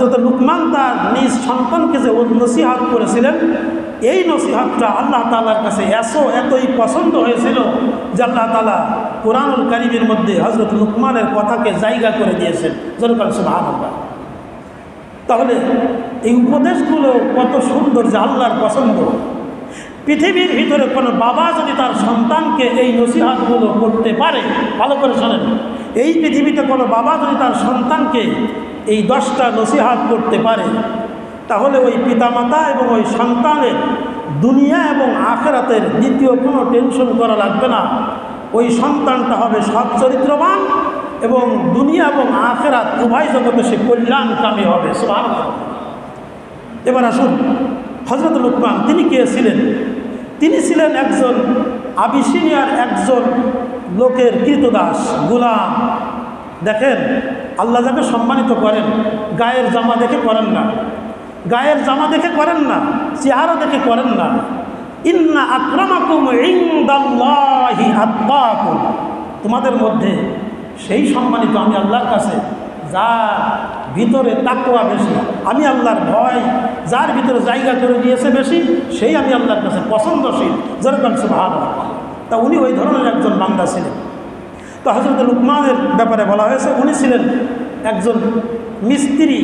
হযরত লুকমান তার নিজ সন্তানকে যে নসিহত করেছিলেন, এই নসিহতটা আল্লাহ তাআলার কাছে এতই পছন্দ হয়েছিল যে আল্লাহ তাআলা কুরআনুল কারীমের মধ্যে হযরত লুকমানের কথাকে জায়গা করে দিয়েছেন। যেরকম সুবহানাল্লাহ। তাহলে এই উপদেশগুলো কত সুন্দর যে আল্লাহর পছন্দ। পৃথিবীর ভিতরে কোনো বাবা যদি তার সন্তানকে এই নসিহতগুলো করতে পারে, ভালো করে শোনেন, এই পৃথিবীতে কোনো বাবা যদি তার সন্তানকে এই 10টা নসিহত করতে পারে, তাহলে ওই পিতামাতা এবং ওই সন্তানের দুনিয়া এবং আখিরাতের দ্বিতীয় কোনো টেনশন করা লাগবে না। ওই সন্তানটা হবে সৎ চরিত্রবান এবং দুনিয়া এবং আখিরাত উভয় জগতে সে কল্যাণকামী হবে। সুবহানাল্লাহ। এবার আসুন, হযরত লুকমান তিনি কে ছিলেন? তিনি ছিলেন একজন আবিসিনিয়ার একজন লোকের কৃতদাস, গোলাম। দেখেন, আল্লাহ যাকে সম্মানিত করেন গায়ের জামা দেখে করেন না, গায়ের জামা দেখে করেন না, চেহারা দেখে করেন না। ইন্না আকরামাকুম ইনদাল্লাহি আতকাকুম, তোমাদের মধ্যে সেই সম্মানিত আমি আল্লাহর কাছে যার ভিতরে তাকওয়া বেশি, আমি আল্লাহর ভয় যার ভিতরে জায়গা করে দিয়েছে বেশি, সেই আমি আল্লাহর কাছে পছন্দশীল। যেরকম সুবহানাল্লাহ। তা উনি ওই ধরনের একজন বান্দা ছিলেন। তো হযরত লুকমানের ব্যাপারে বলা হয়েছে উনি ছিলেন একজন মিস্ত্রি।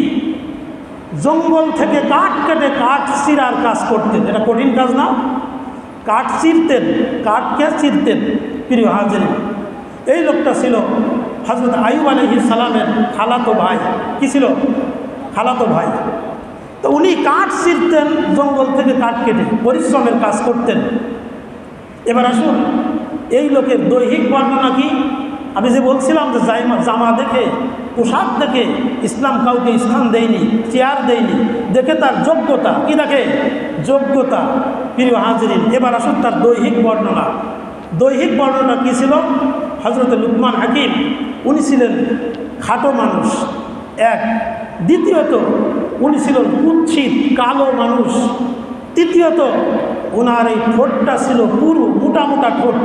জঙ্গল থেকে কাঠ কেটে কাঠ চিরার কাজ করতেন। এটা কঠিন কাজ না? কাঠ চিরতেন, কাঠকে চিরতেন। প্রিয় হাজিরিন, এই লোকটা ছিল হযরত আইয়ুব আলাইহিস সালামের খালাতো ভাই। কি ছিল? খালাতো ভাই। তো উনি কাঠ চিরতেন, জঙ্গল থেকে কাঠ কেটে পরিশ্রমের কাজ করতেন। এবার আসুন, এই লোকের দৈহিক বর্ণনা কি? আমি যে বলছিলাম যে জামা দেখে, পোশাক দেখে ইসলাম কাউকে স্থান দেয়নি, চেয়ার দেয়নি, দেখে তার যোগ্যতা। কি দেখে? যোগ্যতা। প্রিয় হাজিরিন, এবার আসুন তার দৈহিক বর্ণনা। দৈহিক বর্ণনা কী ছিল? হযরত লুকমান হাকিম উনি ছিলেন খাটো মানুষ, এক। দ্বিতীয়ত উনি ছিলেন কুৎসিত কালো মানুষ। তৃতীয়ত ওনার এই ঠোঁটটা ছিল পুরু মোটা মোটা ঠোঁট।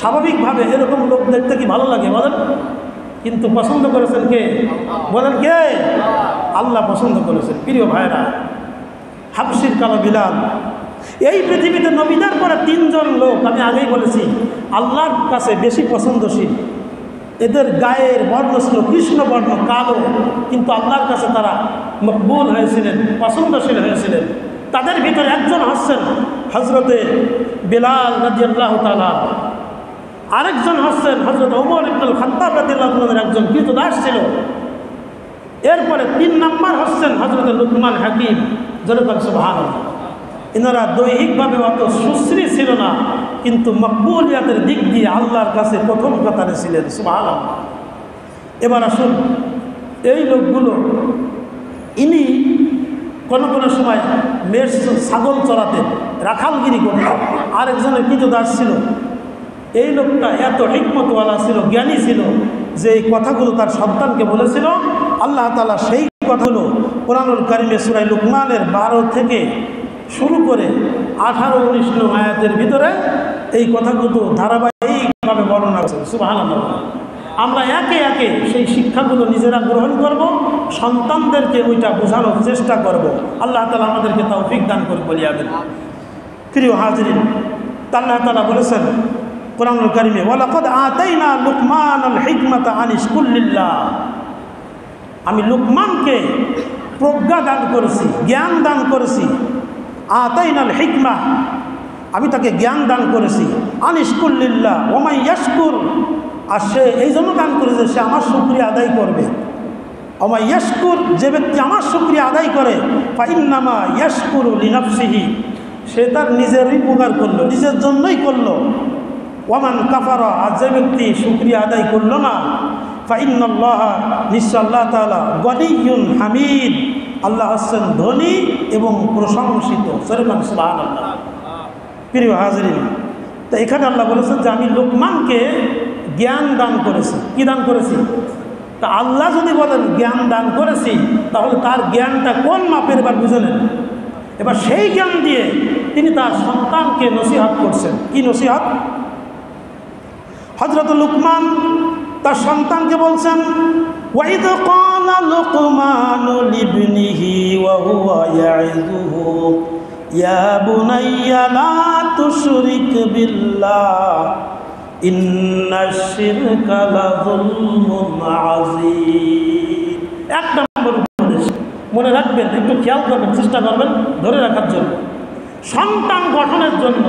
স্বাভাবিকভাবে এরকম লোক দেখতে কি ভালো লাগে বলেন? কিন্তু পছন্দ করেছেন কে? বলেন কে? আল্লাহ পছন্দ করেছেন। প্রিয় ভাইরা, হাবশির কালো বিলাল। এই পৃথিবীতে নবীদের পরে 3 জন লোক আমি আগেই বলেছি আল্লাহর কাছে বেশি পছন্দশীল। এদের গায়ের বর্ণ ছিল কৃষ্ণ বর্ণ, কালো, কিন্তু আল্লাহর কাছে তারা মকবুল হয়েছিলেন, পছন্দশীল হয়েছিলেন। তাদের ভিতরে একজন হচ্ছেন হযরতে বেলাল রাদিয়াল্লাহু তাআলা, আরেকজন হচ্ছেন হযরত ওমর ইবনুল খাত্তাব রাদিয়াল্লাহু তাআলার একজন কৃতদাস ছিল। এরপরে 3 নম্বর হচ্ছেন হযরত লুকমান হাকিম। যেরকম সুবহানাল্লাহ। এনারা দৈহিকভাবে অত সুশ্রী ছিল না, কিন্তু মকবুলিয়াতের দিক দিয়ে আল্লাহর কাছে প্রথম কাতারে ছিলেন। সুবহানাল্লাহ। এবার আসুন, এই লোকগুলো ইনি কোনো কোনো সময় মেষ ছাগল চড়াতেন, রাখালগিরি করতেন। আরেকজনের কৃতদাস ছিল। এই লোকটা এত হিকমতওয়ালা ছিল, জ্ঞানী ছিল, যে এই কথাগুলো তার সন্তানকে বলেছিল। আল্লাহ তাআলা সেই কথাগুলো কোরআনুল কারীমে সূরা লুকমানের 12 থেকে শুরু করে 18-19 নং আয়াতের ভিতরে এই কথাগুলো ধারাবাহিকভাবে বর্ণনা করেছেন। সুবহানাল্লাহ। আমরা একে একে সেই শিক্ষাগুলো নিজেরা গ্রহণ করব, সন্তানদেরকে ওইটা বোঝানোর চেষ্টা করব। আল্লাহ তাআলা আমাদেরকে তৌফিক দান করে বলিয়াবেন। প্রিয় হাজিরিন, আল্লাহ তাআলা বলেছেন কোরআনুল কারীমে, ওয়ালাকাদ আতাইনা লুকমানাল হিকমাতা আনিশকুর লিল্লাহ। আমি লুকমানকে প্রজ্ঞা দান করেছি, জ্ঞান দান করেছি। আতাইনাল হিকমা, আমি তাকে জ্ঞান দান করেছি। আনিশকুর লিল্লাহ ওয়া মান ইয়াশকুর, আর সে এই জন্য দান করেছে সে আমার শুকরিয়া আদায় করবে। ওয়া মান ইয়াশকুর, যে ব্যক্তি আমার শুকরিয়া আদায় করে, ফা ইন্নামা ইয়াশকুরু লিনাফসিহি, সে তার নিজেরই উপকার করলো, নিজের জন্যই করলো। ওয়া মান কাফারা, আর যে ব্যক্তি শুকরিয়া আদায় করলো না, ফা ইন্নাল্লাহা, নিশ্চয় আল্লাহ তাআলা গনিয়্যুন হামিদ, আল্লাহ হচ্ছেন ধনী এবং প্রশংসিত। সুবহানাল্লাহ। প্রিয় হাজিরিন, তো এখানে আল্লাহ বলেছেন যে আমি লুকমানকে জ্ঞান দান করেছি। কি দান করেছি? তা আল্লাহ যদি বলেন জ্ঞান দান করেছি, তাহলে তার জ্ঞানটা কোন মাপের এবার বুঝে নেন। এবার সেই জ্ঞান দিয়ে তিনি তার সন্তানকে নসিহত করছেন। কি নসিহত? হযরত লুকমান তার সন্তানকে বলছেন, ওয়াইদ ক্বালা লুকমানু وهو يعظه يا بني لا تشرك بالله إن الشرك لظلم عظيم। এক নম্বর উপদেশ মনে রাখবেন, একটু খেয়াল করবেন, চেষ্টা করবেন ধরে রাখার জন্য। সন্তান গঠনের জন্য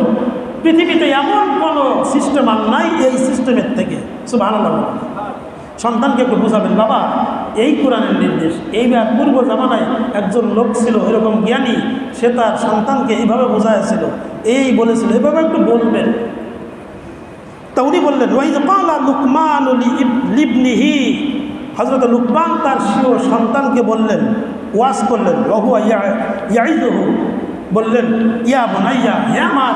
পৃথিবীতে এমন কোনো সিস্টেম আর নাই এই সিস্টেমের থেকে। সুবহানাল্লাহ। সন্তানকে একটু বোঝাবেন, বাবা এই কোরআনের নির্দেশ। এইবার পূর্ব জামানায় একজন লোক ছিল এরকম জ্ঞানী, সে তার সন্তানকে এইভাবে বোঝাইছিল, এই বলেছিল, এভাবে একটু বলবেন। তা উনি বললেন, ওয়াইদ ক্বালা লুকমান লিবনিহি, হযরত লুকমান তার স্বীয় সন্তানকে বললেন, ওয়াজ করলেন, ওয়া ইয়াইযুহু, বললেন, ইয়া বুনাইয়া, হে আমার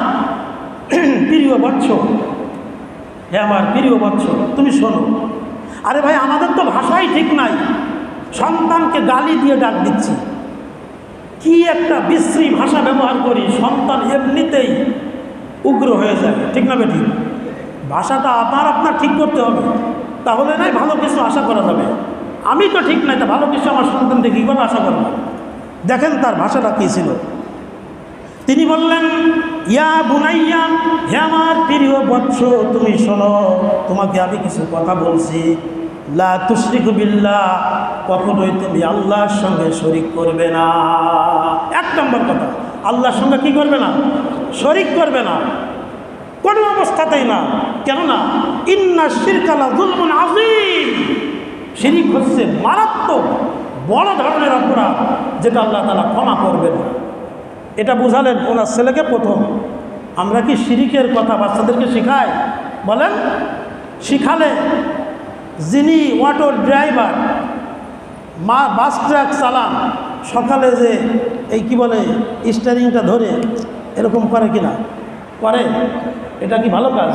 প্রিয় বৎস, হে আমার প্রিয় বৎস, তুমি শোনো। আরে ভাই, আমাদের তো ভাষাই ঠিক নাই, সন্তানকে গালি দিয়ে ডাক দিচ্ছি, কি একটা বিশ্রী ভাষা ব্যবহার করি, সন্তান এমনিতেই উগ্র হয়ে যায়, ঠিক না বেঠিক? ভাষাটা আপনার ঠিক করতে হবে, তাহলে নাই ভালো কিছু আশা করা যাবে। আমি তো ঠিক নাই, তা ভালো কিছু আমার সন্তান থেকে কীভাবে আশা করব? দেখেন তার ভাষাটা কী ছিল। তিনি বললেন, ইয়া বুনাইয়া, হে আমার প্রিয় বৎস, তুমি শোনো, তোমাকে আমি কিছু কথা বলছি। লা তুশরিকু বিল্লাহ, কখনোই তুমি আল্লাহর সঙ্গে শরিক করবে না। এক নম্বর কথা, আল্লাহর সঙ্গে কি করবে না? শরিক করবে না, কোনো অবস্থাতেই না। কেননা ইন্না শিরকা লাযুলমুন আযীম, শিরিক হচ্ছে মারাত্মক বড় ধরনের অপরাধ, যেটা আল্লাহ তাআলা ক্ষমা করবেন না। এটা বুঝালেন ওনার ছেলেকে প্রথম। আমরা কি শিরিকের কথা বাচ্চাদেরকে শিখাই? বলেন, শিখালে যিনি অটো ড্রাইভার, বাস ট্রাক চালান, সকালে যে এই কি বলে স্টিয়ারিংটা ধরে এরকম করে কিনা? করে। এটা কি ভালো কাজ?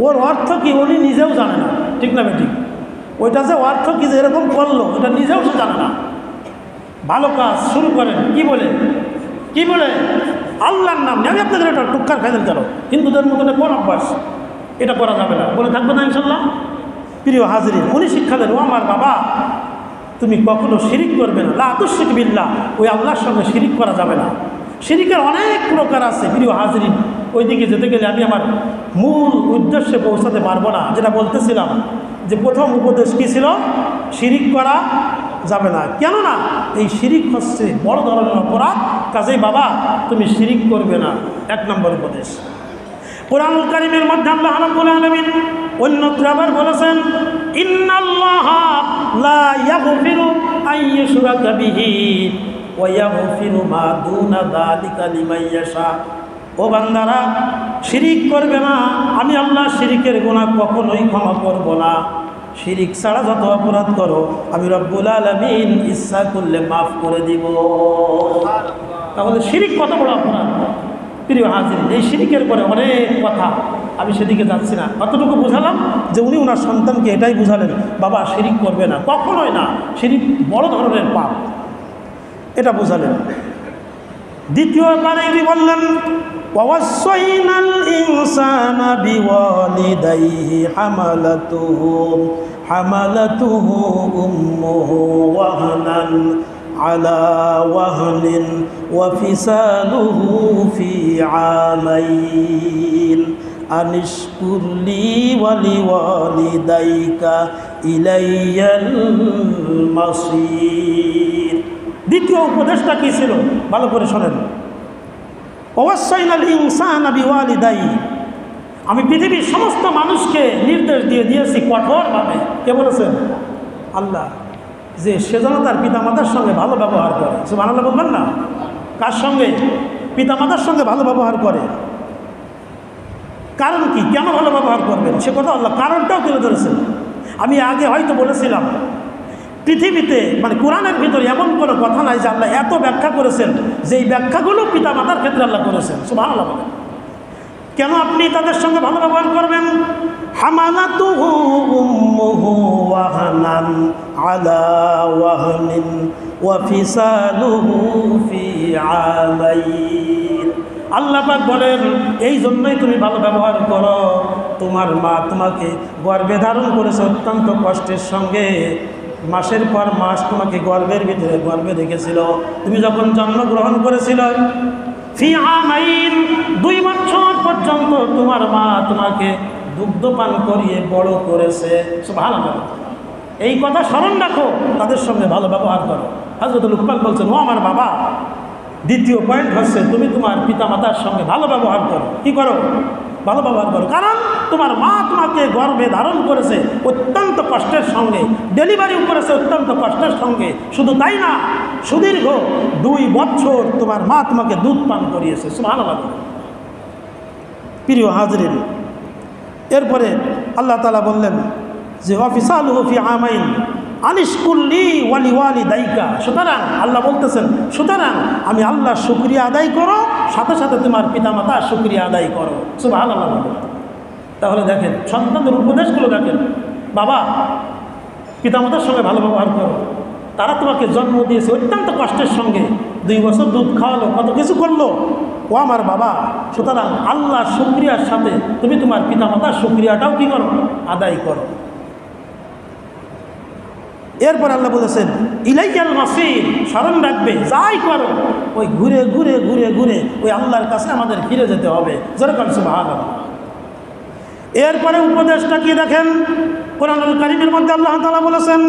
ওর অর্থ কি উনি নিজেও জানে না, ঠিক না বেঠিক? ওইটা যে অর্থ কি যে এরকম করলো, এটা নিজেও সে জানে না। ভালো কাজ শুরু করেন কি বলে? কি বলে? আল্লাহর নাম নিয়ে। আমি আপনাদের এটা টুক্কার খাইলেন কেন? হিন্দুদের মতো কোন অভ্যাস? এটা করা যাবে না, বলে থাকবে না ইনশাল্লাহ। প্রিয় হাজিরিন, উনি শিক্ষা দেন, ও আমার বাবা, তুমি কখনো শিরিক করবে না, লা তুশরিক বিল্লাহ, ওই আল্লাহর সঙ্গে শিরিক করা যাবে না। শিরিকের অনেক প্রকার আছে প্রিয় হাজিরিন, ওইদিকে যেতে গেলে আমি আমার মূল উদ্দেশ্যে পৌঁছাতে পারবো না। যেটা বলতেছিলাম যে প্রথম উপদেশ কী ছিল? শিরিক করা যাবে না। কেননা এই শিরিক হচ্ছে বড় ধরনের অপরাধ, কাজেই বাবা তুমি শিরিক করবে না। এক নম্বর উপদেশ। কুরআনুল কারীমের মধ্যে আল্লাহ রাব্বুল আলামিন অন্যত্র আবার বলেছেন, ইন্নাল্লাহা লা ইয়াগফিরু আন ইউশরাকা বিহি ওয়া ইয়াগফিরু মা দুনা যালিকা লিমান ইয়াশা। ও বান্দারা, শিরিক করবে না, আমি আল্লাহ শিরিকের গুনাহ কখনোই ক্ষমা করব না। শিরিক ছাড়া যত অপরাধ করো আমি রব্বুল আলামিন ইচ্ছা করলে মাফ করে দিব। তাহলে শিরিক কত বড় অপরাধ প্রিয় হাজির। এই শিরিকের পরে অনেক কথা, আমি সেদিকে যাচ্ছি না। অতটুকু বুঝালাম যে উনি ওনার সন্তানকে এটাই বুঝালেন, বাবা শিরিক করবে না, কখনোই না, শিরিক বড় ধরনের পাপ, এটা বুঝালেন। দ্বিতীয়বার তিনি বললেন, ওয়াসাইনাল ইনসানা বিওয়ালিদাইহি হামালাতুহু উম্মুহু ওয়াহনান আলা ওয়াহনিন ওয়া ফিসালুহু ফি আমাইন আনিশকুর লি ওয়া লিওয়ালিদাইকা ইলাইয়াল মাসির। দ্বিতীয় উপদেশটা কী ছিল? ভালো করে শোনেন। ওয়াসাইনাল ইনসানা বিওয়ালিদাইহি, আমি পৃথিবীর সমস্ত মানুষকে নির্দেশ দিয়ে দিয়েছি কঠোরভাবে। কে বলেছেন? আল্লাহ। যে সে যেন তার পিতামাতার সঙ্গে ভালো ব্যবহার করে। সুবহানাল্লাহ বলবেন না? কার সঙ্গে? পিতামাতার সঙ্গে ভালো ব্যবহার করে। কারণ কি? কেন ভালো ব্যবহার করবেন সে কথা আল্লাহ কারণটাও তুলে ধরেছেন। আমি আগে হয়তো বলেছিলাম, পৃথিবীতে মানে কোরআনের ভিতরে এমন কোনো কথা নাই যে আল্লাহ এত ব্যাখ্যা করেছেন, যেই ব্যাখ্যাগুলো পিতামাতার ক্ষেত্রে আল্লাহ করেছেন। সুবহানাল্লাহ বলেন। কেন আপনি তাদের সঙ্গে ভালো ব্যবহার করবেন? হামালাতুহু উম্মুহু ওয়াহনান আলা ওয়াহনিন ওয়া ফিসালুহু ফি আমাইন। আল্লাহ পাক বলেন, এই জন্যই তুমি ভালো ব্যবহার করো। তোমার মা তোমাকে গর্ভে ধারণ করেছে অত্যন্ত কষ্টের সঙ্গে, মাসের পর মাস তোমাকে গর্ভের ভিতরে গর্ভে রেখেছিল। তুমি যখন জন্মগ্রহণ করেছিল, ফি আমাইন 2 বছর পর্যন্ত তোমার মা তোমাকে দুগ্ধপান করিয়ে বড় করেছে। সুবহানাল্লাহ। এই কথা স্মরণ রাখো, তাদের সঙ্গে ভালো ব্যবহার করো। হযরত লুকমান বলছেন, ও আমার বাবা, দ্বিতীয় পয়েন্ট হচ্ছে তুমি তোমার পিতামাতার সঙ্গে ভালো ব্যবহার করো। কি করো? ভালো ব্যবহার করো। কারণ তোমার মা তোমাকে গর্ভে ধারণ করেছে অত্যন্ত কষ্টের সঙ্গে, ডেলিভারিও করেছে অত্যন্ত কষ্টের সঙ্গে। শুধু তাই না, সুদীর্ঘ 2 বছর তোমার মা তোমাকে দুধ পান করিয়েছে। সুবহানাল্লাহ। প্রিয় হাজরিন, এরপরে আল্লাহ তাআলা বললেন যে ওয়াফিসালুহু ফি আমাইন আনিশকুল্লি ওয়ালি ওয়ালি দাইকা। সুতরাং আল্লাহ বলতেছেন, সুতরাং আমি আল্লাহর শুকরিয়া আদায় করো, সাথে সাথে তোমার পিতামাতার শুকরিয়া আদায় করো। সুবহানাল্লাহ। তাহলে দেখেন সন্তানদের উপদেশগুলো দেখেন, বাবা পিতামাতার সঙ্গে ভালো ব্যবহার করো। তারা তোমাকে জন্ম দিয়েছে অত্যন্ত কষ্টের সঙ্গে, 2 বছর দুধ খাওয়ালো, কত কিছু করলো। ও আমার বাবা, সুতরাং আল্লাহর শুকরিয়ার সাথে তুমি তোমার পিতামাতার শুকরিয়াটাও কি করো? আদায় করো। এরপর আল্লাহ বলেছেন, ইলাইয়াল মাসির, স্মরণ রাখবে যাই করো ওই ঘুরে ঘুরে ঘুরে ঘুরে ওই আল্লাহর কাছে আমাদের ফিরে যেতে হবে। যেরকম সুবহানাল্লাহ। এরপরে উপদেশটা কি দেখেন, কোরআনুল কারীমের মধ্যে আল্লাহ তাআলা বলেছেন,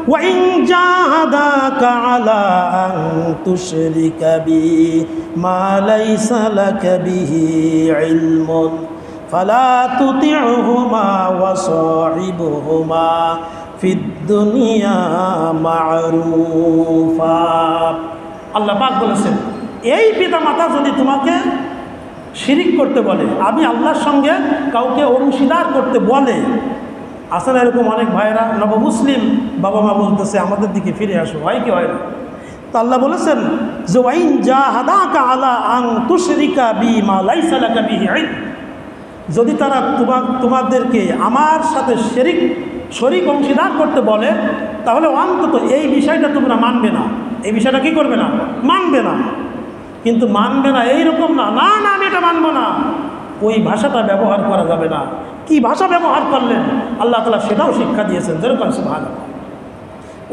ওয়া ইন জাহাদাকা আলা আন তুশরিকা বি মা লাইসা লাকা বিহি ইলমুন ফালা তুতি'হুমা ওয়া সাহিবহুমা ফিদ দুনিয়া মা'রুফা। আল্লাহ পাক বলেছেন, এই পিতামাতা যদি তোমাকে শিরিক করতে বলে, আমি আল্লাহর সঙ্গে কাউকে অংশীদার করতে বলে, আসলে এরকম অনেক ভাইরা নবমুসলিম বাবা মা বলতেছে আমাদের দিকে ফিরে আসো, হয় কি হয় না? তো আল্লাহ বলেছেন যে ওয়াইন জাহাদাকা আলা আন তুশরিকা বি মা লাইসা লাকা বিহি ইলম, যদি তারা তোমাদেরকে আমার সাথে শরিক অংশীদার করতে বলে, তাহলে অন্তত এই বিষয়টা তোমরা মানবে না। এই বিষয়টা কি করবে না? মানবে না। কিন্তু মানবে না এইরকম না, না না আমি এটা মানবো না, ওই ভাষাটা ব্যবহার করা যাবে না। কি ভাষা ব্যবহার করলেন আল্লাহ তাআলা সেটাও শিক্ষা দিয়েছেন। যেরকম সুবহানাল্লাহ,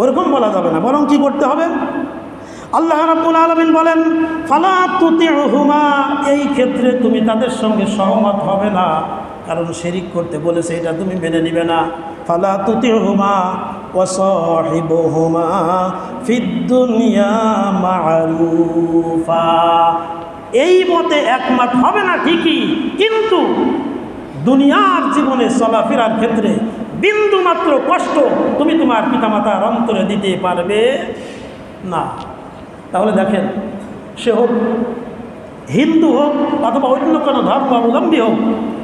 ওরকম বলা যাবে না, বরং কি করতে হবে? আল্লাহ রাব্বুল আলামিন বলেন, ফালা তুতি'হুমা, এই ক্ষেত্রে তুমি তাদের সঙ্গে সহমত হবে না, কারণ শিরিক করতে বলেছে এটা তুমি মেনে নিবে না। ফালা তুতি'হুমা ওয়া সাহিবহুমা ফিদ দুনিয়া মা'রুফা, এই মতে একমত হবে না ঠিকই, কিন্তু দুনিয়ার জীবনে চলাফেরার ক্ষেত্রে বিন্দুমাত্র কষ্ট তুমি তোমার পিতামাতার অন্তরে দিতে পারবে না। তাহলে দেখেন, সে হোক হিন্দু হোক অথবা অন্য কোনো ধর্মাবলম্বী হোক,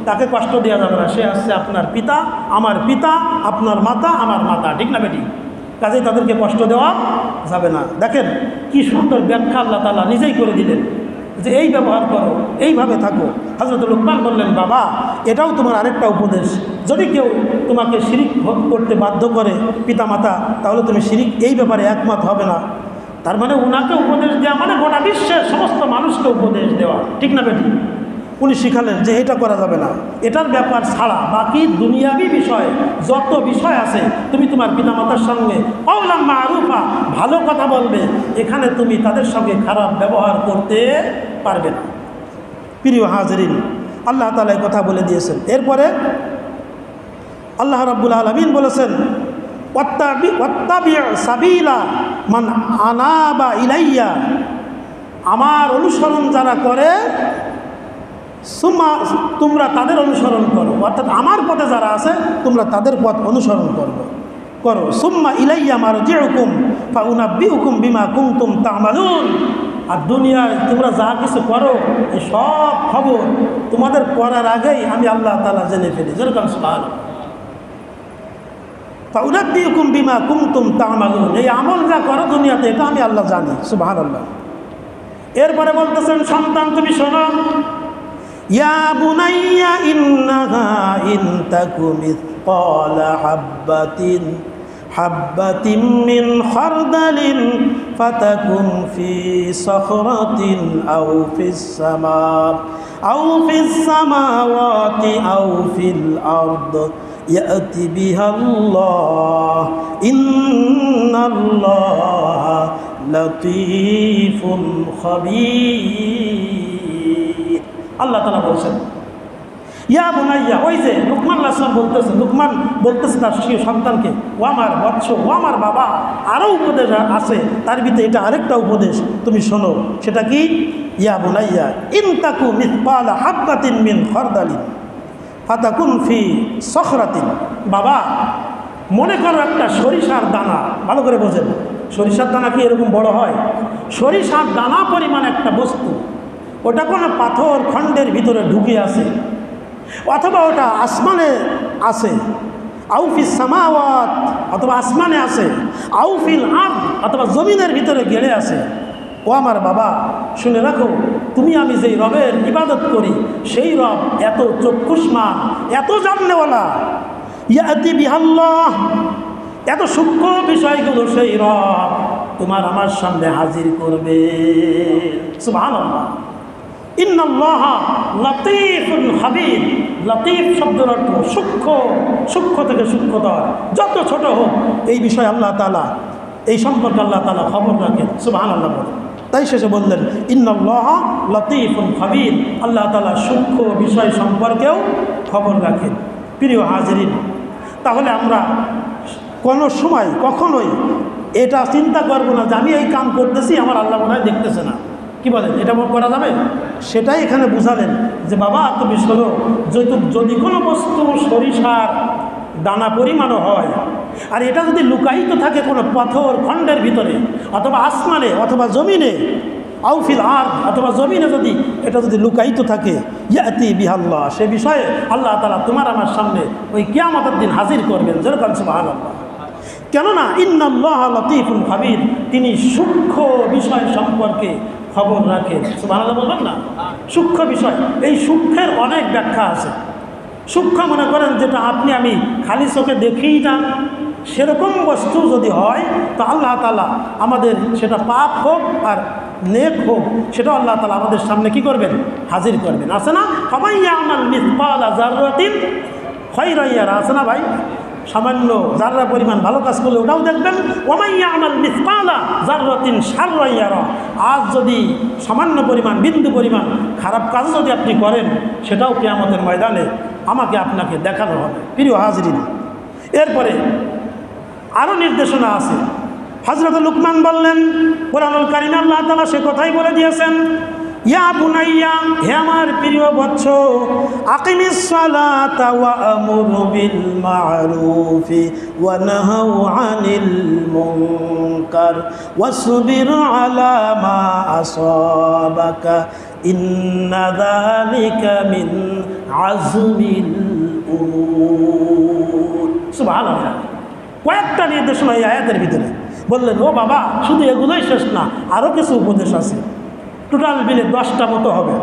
তাকে কষ্ট দেওয়া যাবে না। সে আসছে আপনার পিতা, আমার পিতা, আপনার মাতা, আমার মাতা, ঠিক না বেটি? কাজেই তাদেরকে কষ্ট দেওয়া যাবে না। দেখেন কি সুন্দর ব্যাখ্যা আল্লাহ তাআলা নিজেই করে দিলেন যে এই ব্যবহার করো, এইভাবে থাকো। হযরত লুকমান বললেন, বাবা এটাও তোমার আরেকটা উপদেশ, যদি কেউ তোমাকে শিরিক করতে বাধ্য করে পিতামাতা, তাহলে তুমি শিরিক এই ব্যাপারে একমত হবে না। তার মানে উনাকে উপদেশ দেওয়া মানে গোটা বিশ্বের সমস্ত মানুষকে উপদেশ দেওয়া, ঠিক না বেটি? উনি শিখালেন যে এটা করা যাবে না, এটার ব্যাপার ছাড়া বাকি দুনিয়াবি বিষয় যত বিষয় আছে তুমি তোমার পিতামাতার সঙ্গে কওলাম মা'রুফা, ভালো কথা বলবে, এখানে তুমি তাদের সঙ্গে খারাপ ব্যবহার করতে পারবে না। প্রিয় হাজরিন, আল্লাহ তাআলা এই কথা বলে দিয়েছেন। এরপরে আল্লাহ রাব্বুল আলামিন বলেছেন, ওয়াত্তাবি' সাবিলা মান আনাবা ইলাইয়া, আমার অনুসরণ যারা করে তোমরা তাদের অনুসরণ করো, অর্থাৎ আমার পথে যারা আছে তোমরা তাদের পথ অনুসরণ করো। সুম্মা ইলাইয়া মারজিউকুম ফাউনাব্বিউকুম বিমা কুনতুম তা'মালুন, আর দুনিয়ায় তোমরা যা কিছু করো এই সব খবর তোমাদের করার আগেই আমি আল্লাহ তাআলা জেনে ফেলি। যেরকম সুবহানাল্লাহ, ফাউনাব্বিউকুম বিমা কুনতুম তা'মালুন, এই আমল যা করো দুনিয়াতে এটা আমি আল্লাহ জানি। সুবহানাল্লাহ। এরপরে বলতেছেন, সন্তান তুমি শোনো, ইয়া বুনাইয়া ইন্নাহা ইন তাকু মিসকালা হাব্বাতিন মিন খারদালিন ফাতাকুন ফি সাখরাতিন আও ফিস সামাওয়াতি আও ফিল আরদ ইয়াতি বিহাল্লাহ ইন্নাল্লাহা লাতীফুন খাবীর। আল্লাহ তাআলা বলছেন ইয়া বুনাইয়া, ওই যে লুকমান আলাইহিস সালাম বলতেছে, লুকমান বলতেছে তার সন্তানকে, ও আমার বৎস, ও আমার বাবা। আরও উপদেশ আছে, তার ভিতরে এটা আরেকটা উপদেশ তুমি শোনো। সেটা কি? ইয়া বুনাইয়া ইনতাকু মিসকালা হাববাতিন মিন খারদালিন ফাতাকুন ফি সখরাতিন। বাবা, মনে করো একটা সরিষার দানা, ভালো করে বোঝেন, সরিষার দানা কি এরকম বড় হয়? সরিষার দানা পরিমাণ একটা বস্তু, ওটা কোনো পাথর খণ্ডের ভিতরে ঢুকে আছে, অথবা ওটা আসমানে আছে, আউফিস সামাওয়াত, অথবা আসমানে আছে, আউফিল আরদ, অথবা জমিনের ভিতরে গেড়ে আছে। ও আমার বাবা, শুনে রাখো, তুমি আমি যেই রবের ইবাদত করি, সেই রব এত চক্ষুষ্মান, এত জাননেওয়ালা, ইয়াতি বিহাল্লাহ, এত সূক্ষ্ম বিষয়গুলো সেই রব তোমার আমার সামনে হাজির করবে। সুবহানাল্লাহ। ইন্নাল্লাহা লাতীফুন খাবীর। লাতীফ শব্দের অর্থ সূক্ষ্ম, সূক্ষ্ম থেকে সূক্ষ্মতর, যত ছোট হোক এই বিষয়ে আল্লাহ তাআলা, এই সম্পর্কে আল্লাহ তাআলা খবর রাখেন। সুবহানাল্লাহ বলেন। তাই শেষে বললেন ইন্নাল্লাহা লাতীফুন খাবীর, আল্লাহ তাআলা সূক্ষ্ম বিষয় সম্পর্কেও খবর রাখেন। প্রিয় হাজিরিন, তাহলে আমরা কোনো সময় কখনোই এটা চিন্তা করবো না যে আমি এই কাম করতেছি, আমার আল্লাহ মনে হয় দেখতেছে না। কি বলেন, এটা করা যাবে? সেটাই এখানে বুঝালেন যে বাবা তুমি শোনো, যদি কোনো বস্তু সরিষার দানা পরিমাণও হয়, আর এটা যদি লুকায়িত থাকে কোনো পাথর খণ্ডের ভিতরে, অথবা আসমানে, অথবা জমিনে, আউফিল আরদ, অথবা জমিনে যদি এটা যদি লুকায়িত থাকে, ইয়াতি বিহাল্লাহ, সে বিষয়ে আল্লাহ তাআলা তোমার আমার সামনে ওই কিয়ামতের দিন হাজির করবেন। যেরকম সুবহানাল্লাহ। কেননা ইন্নাল্লাহা লাতীফুন খাবীর, তিনি সূক্ষ্ম বিষয় সম্পর্কে খবর রাখেন। সুবহানাল্লাহ বলবেন না? সূক্ষ্ম বিষয়, এই সূক্ষ্মের অনেক ব্যাখ্যা আছে। সূক্ষ্ম মনে করেন যেটা আপনি আমি খালি চোখে দেখি না, সেরকম বস্তু যদি হয় তো আল্লাহ তাআলা আমাদের সেটা পাপ হোক আর নেক হোক, সেটা আল্লাহ তাআলা আমাদের সামনে কি করবেন? হাজির করবেন। আছে না, ফামান ইয়ামাল মিসকালা যাররাতিন খায়রান ইয়ারা, আছে না ভাই? সামান্য যাররা পরিমাণ ভালো কাজ করলে ওটাও দেখবেন। ওমান ইয়ামাল মিসকালা যাররাতিন শাররান ইয়ারা, আজ যদি সামান্য পরিমাণ, বিন্দু পরিমাণ খারাপ কাজ যদি আপনি করেন, সেটাও কিয়ামতের ময়দানে আমাকে আপনাকে দেখানো হবে। প্রিয় হাজিরিন, এরপরে আরও নির্দেশনা আছে। হযরত লুকমান বললেন, কুরআনুল কারীমে আল্লাহ তাআলা সে কথাই বলে দিয়েছেন, ইয়া বুনাইয়া, হে আমার প্রিয় বৎস, আকিমিস সালাতা ওয়া আমুর বিল মা'রুফি ওয়া নাহাউ আনিল মুনকার ওয়াসবির আলা মা আসাবাকা ইন্না যালিকা মিন আযমিল উমুর। সুবহানাল্লাহ। কয়েকটা নির্দেশনা এই আয়াতের ভিতরে। বললেন, ও বাবা, শুধু এগুলোই শেষ না, আরও কিছু উপদেশ আছে। টোটাল মিলে 10টা মতো হবে।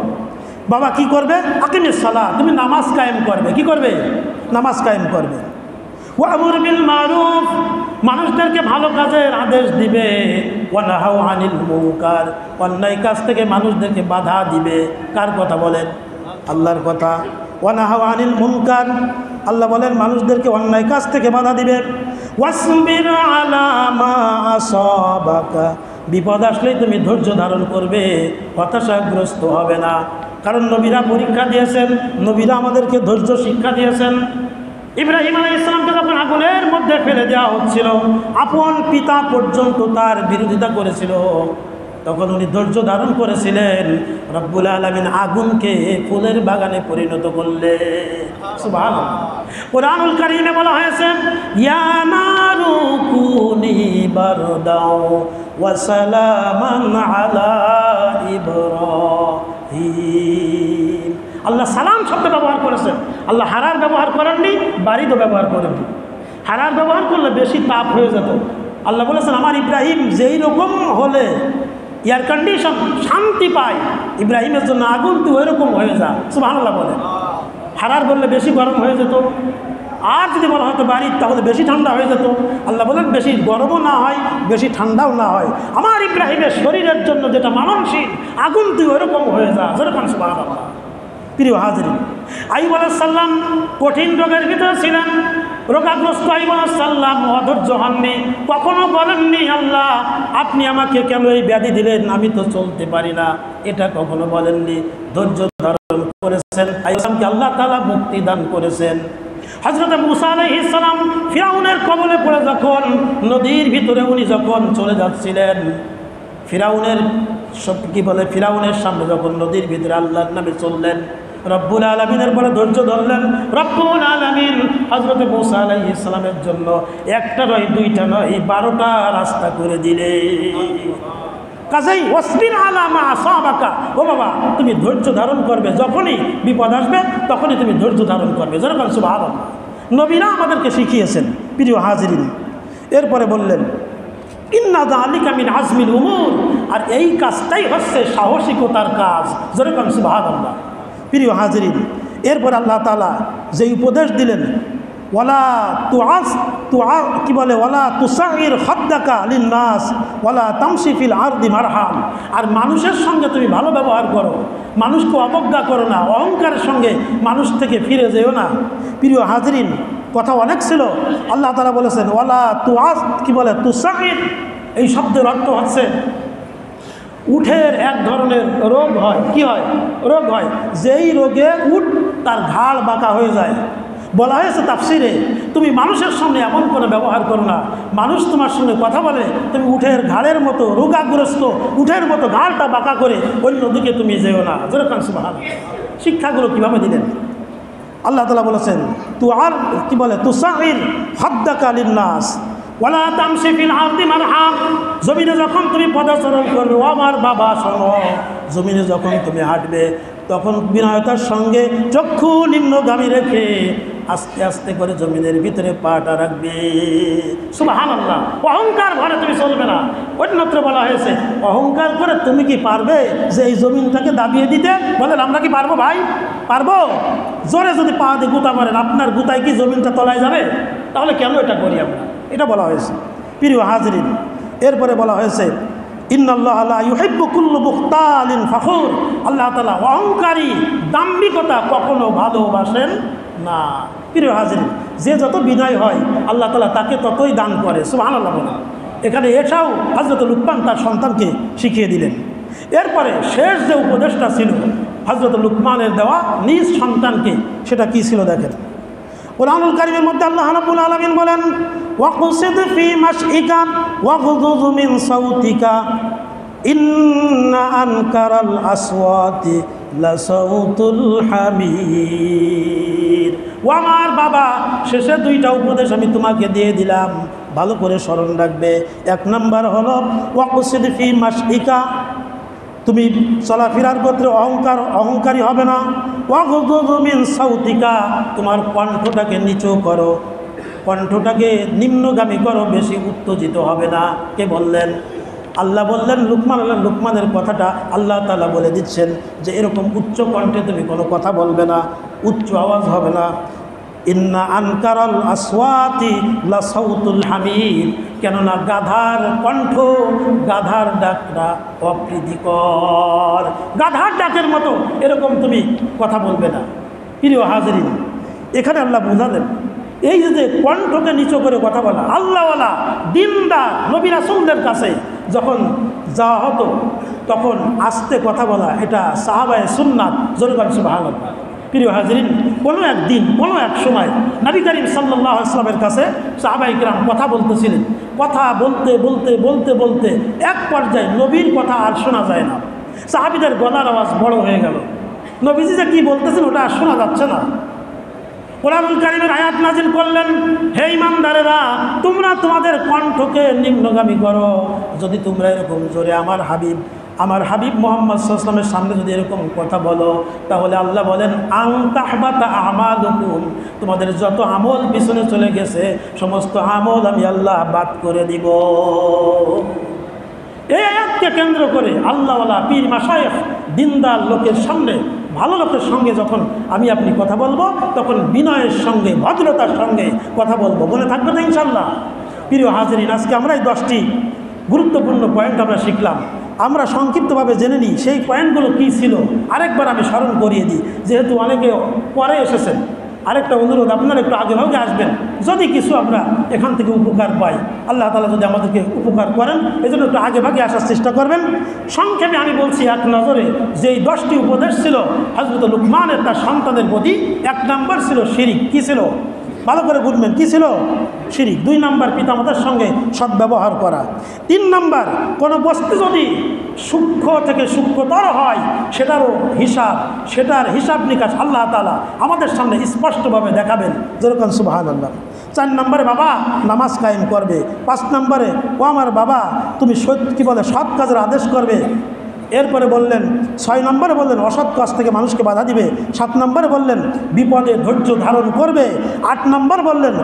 বাবা কি করবে? আকিমিস সালাত, তুমি নামাজ কায়েম করবে। কি করবে? নামাজ কায়েম করবে। ওয়া আমুর বিল মারুফ, মানুষদেরকে ভালো কাজের আদেশ দিবে। ওয়া নাহাউ আনিল মুনকার, অন্যায় কাজ থেকে মানুষদেরকে বাধা দিবে। কার কথা বলেন? আল্লাহর কথা। ওয়া নাহাউ আনিল মুনকার, আল্লাহ বলেন মানুষদেরকে অন্যায় কাজ থেকে বাধা দিবে। ওয়াসবির আলা মা আসাবাকা, বিপদ আসলেই তুমি ধৈর্য ধারণ করবে, হতাশাগ্রস্ত হবে না। কারণ নবীরা পরীক্ষা দিয়েছেন, নবীরা আমাদেরকে ধৈর্য শিক্ষা দিয়েছেন। ইব্রাহিম আলাইহিস সালামকে যখন আগুনের মধ্যে ফেলে দেওয়া হচ্ছিল, আপন পিতা পর্যন্ত তার বিরোধিতা করেছিল, তখন উনি ধৈর্য ধারণ করেছিলেন। রব্বুল আলামিন আগুনকে ফুলের বাগানে পরিণত করলেন। সুবহানাল্লাহ। কুরআনুল কারীমে বলা হয়েছে, ইয়া নারু কুনি বারদাও ওয়া সালামান আলা ইব্রাহিম। আল্লাহ সালাম শব্দ ব্যবহার করেছেন। আল্লাহ হারার ব্যবহার করেননি, বারিদও ব্যবহার করেননি। হারার ব্যবহার করলে বেশি তাপ হয়ে যেত। আল্লাহ বলেছেন, আমার ইব্রাহিম যেই রকম হলে এয়ার কন্ডিশন শান্তি পায়, ইব্রাহিমের জন্য আগুন তুই ওই রকম হয়ে যা। সুবহানাল্লাহ বলে। হারার বললে বেশি গরম হয়ে যেত, আর যদি বলা হয়তো বাড়ির, তাহলে বেশি ঠান্ডা হয়ে যেত। আল্লাহ বলেন বেশি গরমও না হয়, বেশি ঠান্ডাও না হয়, আমার ইব্রাহিমের শরীরের জন্য যেটা মানানসই, আগুন তুই ওইরকম হয়ে যা। যেরকম সুবহানাল্লাহ। প্রিয় হাজরিন, আইয়ুব আলাইহিস সালাম কঠিন রোগের ভিতরে ছিলেন। রোগাগ্রস্ত আইয়ুব আলাইহিস সালাম অধৈর্য হননি, কখনো বলেননি আল্লাহ আপনি আমাকে কেন এই ব্যাধি দিলেন, আমি তো চলতে পারি না, এটা কখনো বলেননি। ধৈর্য ধারণ করেছেন, আইয়ুবকে আল্লাহ তাআলা মুক্তি দান করেছেন। হযরত মুসা আলাইহিস সালাম ফিরাউনের কবলে পড়ে যখন নদীর ভিতরে উনি যখন চলে যাচ্ছিলেন, ফিরাউনের ফিরাউনের সামনে যখন নদীর ভিতরে আল্লাহর নামে চললেন, রব্বুল আলামিনের পরে ধৈর্য ধরলেন। রব্বুল আলামিন হযরত মুসা আলাইহিস সালামের জন্য একটা নয়, দুইটা নয়, 12টা রাস্তা করে দিলেন। কাজেই ওয়াসবির আলা মা আসাবাকা, ও বাবা তুমি ধৈর্য ধারণ করবে, যখনই বিপদ আসবে তখনই তুমি ধৈর্য ধারণ করবে। যেরকম সুবহানাল্লাহ নবীরা আমাদেরকে শিখিয়েছেন। প্রিয় হাজিরিন, এরপরে বললেন ইন্না যালিকা মিন আজমিল উমুর, আর এই কাজটাই হচ্ছে সাহসিকতার কাজ। যেরকম সুবহানাল্লাহ। প্রিয় হাজিরিন, এরপর আল্লাহ তাআলা যে উপদেশ দিলেন, ওয়ালা ওয়ালা তুসাইর খাদ্দাকা লিন্নাস ওয়ালা তামশি ফিল আরদি মারহাম, আর মানুষের সঙ্গে তুমি ভালো ব্যবহার করো, মানুষকে অবজ্ঞা করো না, অহংকারের সঙ্গে মানুষ থেকে ফিরে যেও না। প্রিয় হাজরিন, কথা অনেক ছিল। আল্লাহ তাআলা বলেছেন ওয়ালা তুসাইর, এই শব্দের অর্থ হচ্ছে উটের এক ধরনের রোগ হয়। কি হয়? রোগ হয়, যেই রোগে উট তার ঘাড় বাঁকা হয়ে যায়। বলা হয়েছে তাফসিরে, তুমি মানুষের সামনে এমন কোনো ব্যবহার করো না, মানুষ তোমার সঙ্গে কথা বলে তুমি উটের ঘাড়ের মতো রোগাগ্রস্ত উটের মতো ঘাড়টা বাঁকা করে অন্যদিকে তুমি যেও না। যেরকম সুবহানাল্লাহ। শিক্ষাগুলো কীভাবে দিলেন আল্লাহ তাআলা বলেছেন, তুসাইর খাদ্দাকা লিন্নাস ওয়ালা তামশি ফিল আরদি মারহাম, জমিনে যখন তুমি পদচারণ করবে, আমার বাবা শোনো, জমিনে যখন তুমি হাঁটবে তখন বিনয়তার সঙ্গে চক্ষু নিম্নগামী রেখে আস্তে আস্তে করে জমিনের ভিতরে পাটা রাখবে। সুবহানাল্লাহ। অহংকার ভরে তুমি চলবে না। অন্যত্র বলা হয়েছে অহংকার করে তুমি কি পারবে যে এই জমিনটাকে দাবিয়ে দিতে? বলেন আমরা কি পারবো ভাই? পারবো? জোরে যদি পা দিয়ে গুতা মারেন, আপনার গুতায় কি জমিনটা তলায় যাবে? তাহলে কেন এটা করি আমরা? এটা বলা হয়েছে। প্রিয় হাজরিন, এরপরে বলা হয়েছে ইন্নাল্লাহা লা ইউহিব্বু কুল্লা মুখতালিন ফখুর, আল্লাহ তাআলা অহংকারী দাম্ভিকতা কখনো ভালোবাসেন না। প্রিয় হাজরিন, যে যত বিনয় হয় আল্লাহ তাআলা তাকে ততই দান করে। সুবহানাল্লাহ। এখানে এটাও হযরত লুকমান তার সন্তানকে শিখিয়ে দিলেন। এরপরে শেষ যে উপদেশটা ছিল হযরত লুকমানের দেওয়া নিজ সন্তানকে, সেটা কি ছিল দেখেন। কুরআনুল কারীমের মধ্যে আল্লাহ রাব্বুল আলামিন বলেন, ওয়াকসিদ ফি মাশইকা ওয়াগযুয মিন সাউতিকা ইন্না আনকারাল আসওয়াতি লাসাউতুল হামির। ও আমার বাবা, শেষে দুইটা উপদেশ আমি তোমাকে দিয়ে দিলাম, ভালো করে স্মরণ রাখবে। এক নাম্বার হলো ওয়াকসিদ ফি মাশইকা, তুমি চলাফেরার পথে অহংকারী হবে না। ওয়াগযুয মিন সাউতিকা, তোমার কণ্ঠটাকে নিচু করো, কণ্ঠটাকে নিম্নগামী করো, বেশি উত্তেজিত হবে না। কে বললেন? আল্লাহ বললেন লুকমানের কথাটা আল্লাহ তাআলা বলে দিচ্ছেন যে এরকম উচ্চ কণ্ঠে তুমি কোনো কথা বলবে না, উচ্চ আওয়াজ হবে না। ইন্না আনকারাল আসওয়াতি লা সাউতুল হামির, কেননা গাধার কণ্ঠ, গাধার ডাকটা অপ্রীতিকর, গাধার ডাকের মতো এরকম তুমি কথা বলবে না। প্রিয় হাজরিন, এখানে আল্লাহ বোঝালেন এই যে কণ্ঠকে নিচু করে কথা বলা, আল্লাহওয়ালা দিনদার নবী রাসূলদের কাছে যখন যাওয়া হতো তখন আস্তে কথা বলা, এটা সাহাবায়ে সুন্নাত। জোরে বলেন সুবহানাল্লাহ। প্রিয় হাজরিন, কোনো একদিন কোনো এক সময় নবী করিম সাল্লাল্লাহু আলাইহি ওয়াসাল্লামের কাছে সাহাবায়ে কিরাম কথা বলতেছিলেন। কথা বলতে বলতে বলতে বলতে এক পর্যায়ে নবীর কথা আর শোনা যায় না, সাহাবীদের গলার আওয়াজ বড় হয়ে গেল। নবীজি যে কী বলতেছেন ওটা আর শোনা যাচ্ছে না। কুরআনুল কারীমের আয়াত নাজিল করলেন, হে ঈমানদারেরা, তোমরা তোমাদের কণ্ঠকে নিম্নগামী করো। যদি তোমরা এরকম জোরে আমার হাবিব মুহাম্মদ সাল্লাল্লাহু আলাইহি ওয়াসাল্লামের সামনে যদি এরকম কথা বলো, তাহলে আল্লাহ বলেন আন তাহবাতা আমালুকুম, তোমাদের যত আমল পিছনে চলে গেছে সমস্ত আমল আমি আল্লাহ বাদ করে দিব। এই আয়াতকে কেন্দ্র করে আল্লাহওয়ালা পীর মাশায়েখ দিনদার লোকের সামনে, ভালো লোকের সঙ্গে যখন আমি আপনি কথা বলবো তখন বিনয়ের সঙ্গে ভদ্রতার সঙ্গে কথা বলবো। মনে থাকবে না ইনশাআল্লাহ? প্রিয় হাজরিন, আজকে আমরা এই 10টি গুরুত্বপূর্ণ পয়েন্ট আমরা শিখলাম। আমরা সংক্ষিপ্তভাবে জেনে নিই সেই পয়েন্টগুলো কী ছিল। আরেকবার আমি স্মরণ করিয়ে দিই, যেহেতু অনেকে পরে এসেছেন। আরেকটা অনুরোধ, আপনারা একটু আগে ভাগে আসবেন, যদি কিছু আমরা এখান থেকে উপকার পাই, আল্লাহ তাআলা যদি আমাদেরকে উপকার করেন, এই জন্য একটু আগে ভাগে আসার চেষ্টা করবেন। সংক্ষেপে আমি বলছি, এক নজরে যেই 10টি উপদেশ ছিল হযরত লুকমানের তার সন্তানের প্রতি, 1 নাম্বার ছিল শিরিক। কী ছিল? ভালো করে বুঝবেন, কী ছিল? শিরিক। 2 নাম্বার পিতামাতার সঙ্গে সদ্ব্যবহার করা। 3 নাম্বার, কোনো বস্তু যদি সূক্ষ্ম থেকে সূক্ষ্মতর হয় সেটার হিসাব নিকাশ আল্লাহ তাআলা আমাদের সামনে স্পষ্টভাবে দেখাবেন। যেরকম সুবহানাল্লাহ। 4 নম্বরে বাবা নামাজ কায়েম করবে। 5 নম্বরে ও আমার বাবা তুমি সৎ কাজের আদেশ করবে। এরপরে বললেন 6 নম্বরে বললেন অসৎ কাজ থেকে মানুষকে বাধা দিবে। 7 নম্বরে বললেন বিপদে ধৈর্য ধারণ করবে। 8 নম্বর বললেন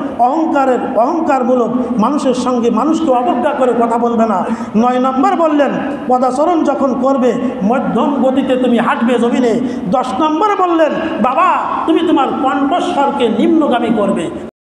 অহংকারমূলক মানুষের সঙ্গে মানুষকে অবজ্ঞা করে কথা বলবে না। 9 নম্বর বললেন পদাচরণ যখন করবে মধ্যম গতিতে তুমি হাঁটবে জমিনে। 10 নম্বরে বললেন বাবা তুমি তোমার কণ্ঠস্বরকে নিম্নগামী করবে।